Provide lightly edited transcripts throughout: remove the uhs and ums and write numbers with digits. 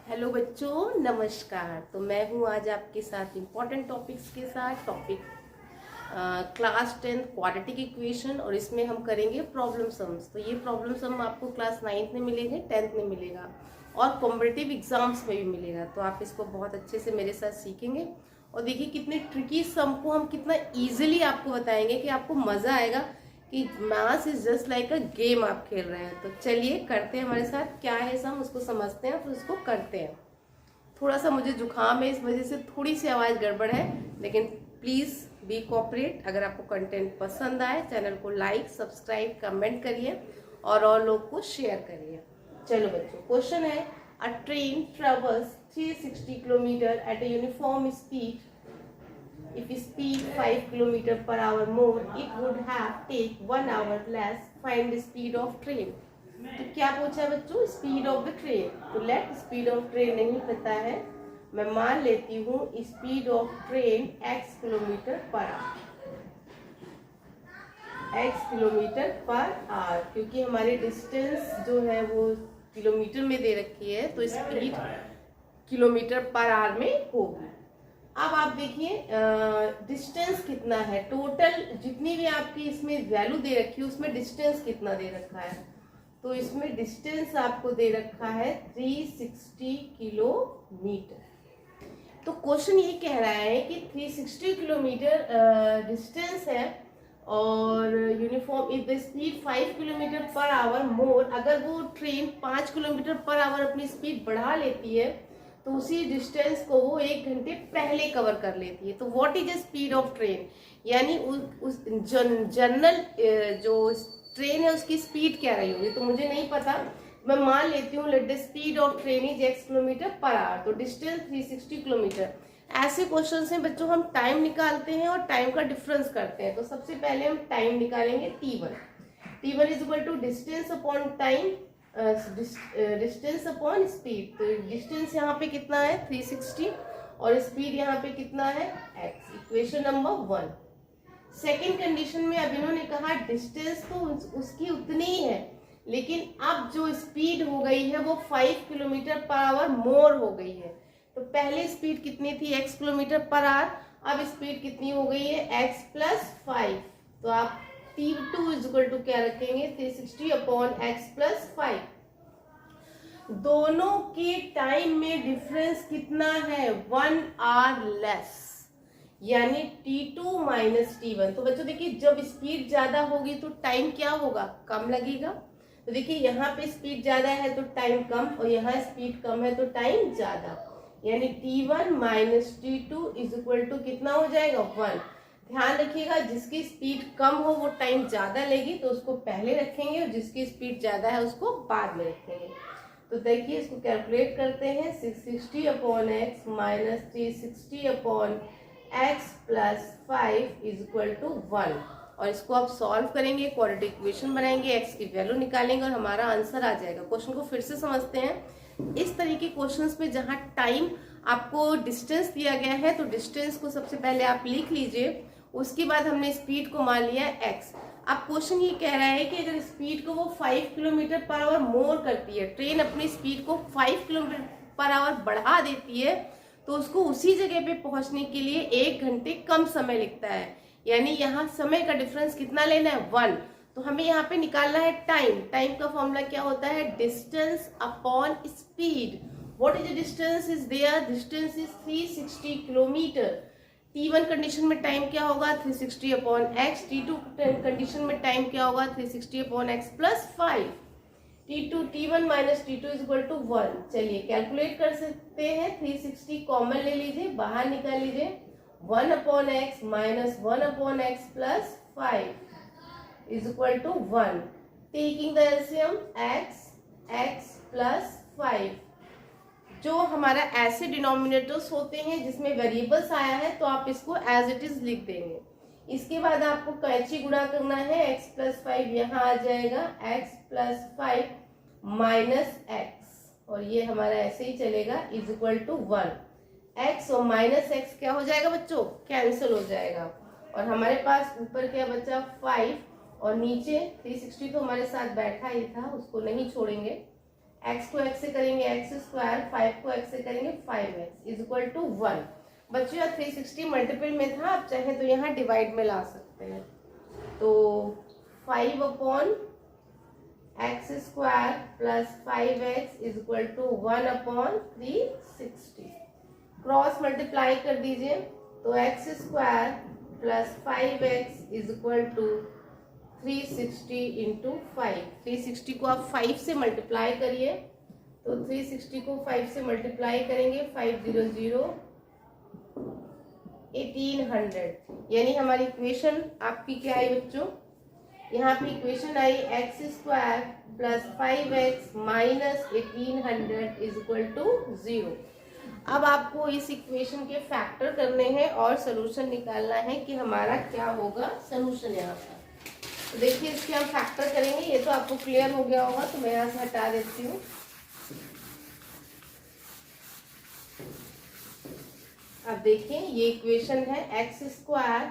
Hello बच्चों, नमस्कार। तो मैं हूँ आज आपके साथ इम्पॉर्टेंट टॉपिक्स के साथ क्लास 10th क्वाड्रेटिक इक्वेशन, और इसमें हम करेंगे प्रॉब्लम सम्स। तो ये प्रॉब्लम सम आपको क्लास 9th में मिलेंगे, 10th में मिलेगा और कॉम्पिटिटिव एग्जाम्स में भी मिलेगा। तो आप इसको बहुत अच्छे से मेरे साथ सीखेंगे और देखिए कितने ट्रिकी सम को हम कितना ईजिली आपको बताएंगे कि आपको मज़ा आएगा कि maths is just like a game आप खेल रहे हैं। तो चलिए करते हैं, हमारे साथ क्या है सम उसको समझते हैं फिर उसको करते हैं। थोड़ा सा मुझे जुकाम है, इस वजह से थोड़ी सी आवाज़ गड़बड़ है, लेकिन प्लीज़ बी कोऑपरेट। अगर आपको कंटेंट पसंद आए चैनल को लाइक सब्सक्राइब कमेंट करिए और लोग को शेयर करिए। चलो बच्चों, क्वेश्चन है a train travels 360 kilometre at a uniform speed. If speed 5 km per hour more, it would have take 1 hour less. Find the speed of train. तो क्या पूछा है बच्चों? Speed of the train. तो लेट स्पीड ऑफ ट्रेन नहीं पता है, मैं मान लेती हूँ speed of train x kilometre per our, x kilometre per our, क्योंकि हमारी डिस्टेंस जो है वो किलोमीटर में दे रखी है, तो स्पीड किलोमीटर पर आवर में होगी। अब आप देखिए डिस्टेंस कितना है, टोटल जितनी भी आपकी इसमें वैल्यू दे रखी है उसमें डिस्टेंस कितना दे रखा है। तो इसमें डिस्टेंस आपको दे रखा है 360 किलोमीटर। तो क्वेश्चन ये कह रहा है कि 360 किलोमीटर डिस्टेंस है और uniform if the speed 5 kilometre per hour more, अगर वो ट्रेन 5 किलोमीटर पर आवर अपनी स्पीड बढ़ा लेती है तो उसी डिस्टेंस को वो 1 घंटे पहले कवर कर लेती है। तो what is the speed of train, यानी उस जनरल जो ट्रेन है उसकी स्पीड क्या रही होगी। तो मुझे नहीं पता, मैं मान लेती हूँ let the speed of train is x kilometre per our, तो डिस्टेंस 360 किलोमीटर। ऐसे क्वेश्चन से बच्चों हम टाइम निकालते हैं और टाइम का डिफरेंस करते हैं। तो सबसे पहले हम टाइम निकालेंगे t1 is equal to distance upon time, distance upon speed. तो डिस्टेंस यहाँ पे कितना है 360 और स्पीड यहाँ पे कितना है x, equation number 1। Second condition में अब इन्होंने कहा डिस्टेंस तो उसकी उतनी ही है, लेकिन अब जो स्पीड हो गई है वो 5 किलोमीटर पर आवर मोर हो गई है। तो पहले स्पीड कितनी थी x किलोमीटर पर आवर, अब स्पीड कितनी हो गई है x प्लस 5। तो आप t2 इज इक्वल टू क्या रखेंगे 360 अपॉन x प्लस 5। दोनों के टाइम में डिफरेंस कितना है 1 आवर लेस, यानी t2 माइनस t1। तो बच्चों देखिए जब स्पीड ज्यादा होगी तो टाइम क्या होगा, कम लगेगा। तो देखिए यहाँ पे स्पीड ज्यादा है तो टाइम कम, और यहाँ स्पीड कम है तो टाइम ज्यादा, यानी t1 minus t2 is equal to कितना हो जाएगा 1। ध्यान रखिएगा जिसकी स्पीड कम हो वो टाइम ज्यादा लेगी तो उसको पहले रखेंगे, और जिसकी स्पीड ज्यादा है उसको बाद में रखेंगे। तो देखिए इसको कैलकुलेट करते हैं, 660 upon x minus 360 upon x plus 5 is equal to 1। और इसको आप सॉल्व करेंगे, क्वाड्रेटिक इक्वेशन बनाएंगे, एक्स की वैल्यू निकालेंगे और हमारा आंसर आ जाएगा। क्वेश्चन को फिर से समझते हैं। इस तरीके क्वेश्चंस में जहां टाइम आपको डिस्टेंस दिया गया है तो डिस्टेंस को सबसे पहले आप लिख लीजिए, उसके बाद हमने स्पीड को मान लिया x। अब क्वेश्चन ये कह रहा है कि अगर स्पीड को वो 5 किलोमीटर पर आवर मोर करती है, ट्रेन अपनी स्पीड को 5 किलोमीटर पर आवर बढ़ा देती है, तो उसको उसी जगह पे पहुंचने के लिए 1 घंटे कम समय लगता है, यानी यहाँ समय का डिफरेंस कितना लेना है 1। तो हमें यहाँ पे निकालना है टाइम। टाइम का फॉर्मूला क्या होता है distance upon speed. What is the distance is there, distance is 360 kilometre. t1 condition में टाइम क्या होगा 360 अपॉन एक्स, t2 कंडीशन में टाइम क्या होगा 360 upon x plus 5। t1 minus t2 is equal to 1। चलिए कैलकुलेट कर सकते हैं, 360 कॉमन ले लीजिए, बाहर निकाल लीजिए, 1 upon x minus 1 upon x plus 5 is equal to 1। Taking the LCM x plus 5, जो हमारा ऐसे डिनोमिनेटर्स होते हैं जिसमें वेरिएबल्स आया है तो आप इसको एज इट इज लिख देंगे। इसके बाद आपको कैंची गुणा करना है, x प्लस 5 यहाँ आ जाएगा x प्लस 5 माइनस एक्स, और ये हमारा ऐसे ही चलेगा इज इक्वल टू 1। x और माइनस एक्स क्या हो जाएगा बच्चों, कैंसिल हो जाएगा, और हमारे पास ऊपर क्या बचा 5 और नीचे 360 तो हमारे साथ बैठा ही था, उसको नहीं छोड़ेंगे, x को x से करेंगे x स्क्वायर, 5 को x से करेंगे 5x इज इक्वल टू 1। बच्चों 360 मल्टीपल में था, आप चाहे तो यहाँ डिवाइड में ला सकते हैं। तो 5 upon x square plus 5x is equal to 1 upon 360। Cross multiply कर दीजिए, तो x square plus 5x is equal to 360 into 5। 360 को आप 5 से मल्टीप्लाई करिए, तो 360 को 5 से मल्टीप्लाई करेंगे 500 1800। यानी हमारी इक्वेशन आपकी क्या आई बच्चों, यहाँ पे इक्वेशन आई x square plus 5x minus 1800 is equal to 0। अब आपको इस इक्वेशन के फैक्टर करने हैं और सोल्यूशन निकालना है कि हमारा क्या होगा सोल्यूशन यहाँ पर। तो देखिए इसके हम फैक्टर करेंगे, ये तो आपको क्लियर हो गया होगा, तो मैं यहाँ से हटा देती हूँ। अब देखिए ये इक्वेशन है x square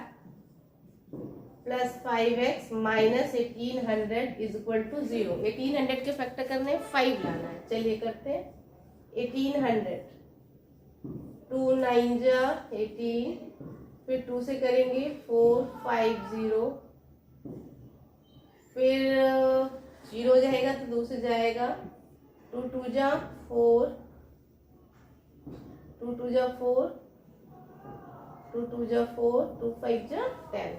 plus 5x minus 1800 is equal to 0। 1800 के फैक्टर करने 5 लाना है, चलिए करते हैं। 1800 2 9 जा 18, फिर 2 से करेंगे 450, फिर 0 जाएगा तो 2 से जाएगा, 2 2 जा 4, 2 2 जा 4, 2 2 जा 4, 2 5 जा 10।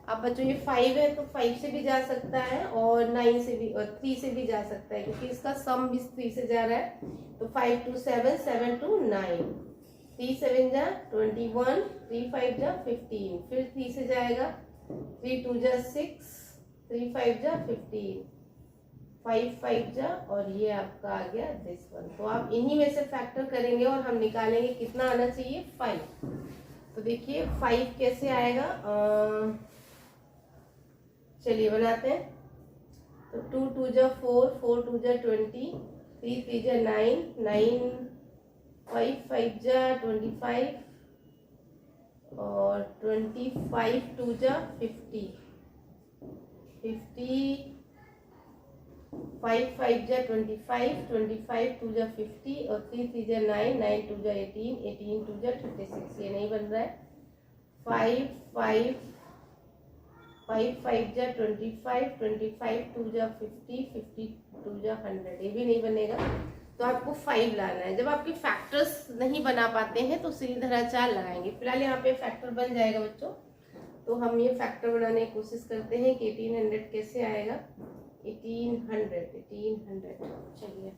अब बच्चों ये 5 है तो 5 से भी जा सकता है और 9 से भी और 3 से भी जा सकता है, क्योंकि इसका सम भी 3 से जा रहा है। तो 5 2 7, 7 2 9, 3 7 जा 21, 3 5 जा 15, फिर 3 से जाएगा, 3 2 जा 6, 3 5 जा 15, 5 5 जा, और ये आपका आ गया दिस वन। तो आप इन्हीं में से फैक्टर करेंगे और हम निकालेंगे कितना आना चाहिए 5। तो देखिए 5 कैसे आएगा, चलिए बनाते हैं। तो 2 2 जा 4, 4 2 जा 20, 3 3 जा 9, 9 5 5 जा 25, और 25 2 जा 50, 50 5 5 जा 25, 25 2 जा 50, और 3 3 जा 9, 9 2 जा 18, 18 2 जा 36। ये नहीं बन रहा है। 5 5 5 5 जा 25, 25 2 जा 50, 50 2 जा 100, ये भी नहीं बनेगा। तो आपको 5 लाना है। जब आपके फैक्टर्स नहीं बना पाते हैं तो सीधी तरह 4 लगाएंगे। फिलहाल यहाँ पे फैक्टर बन जाएगा बच्चों, तो हम ये फैक्टर बनाने की कोशिश करते हैं कि 1800 कैसे आएगा। 1800 चलिए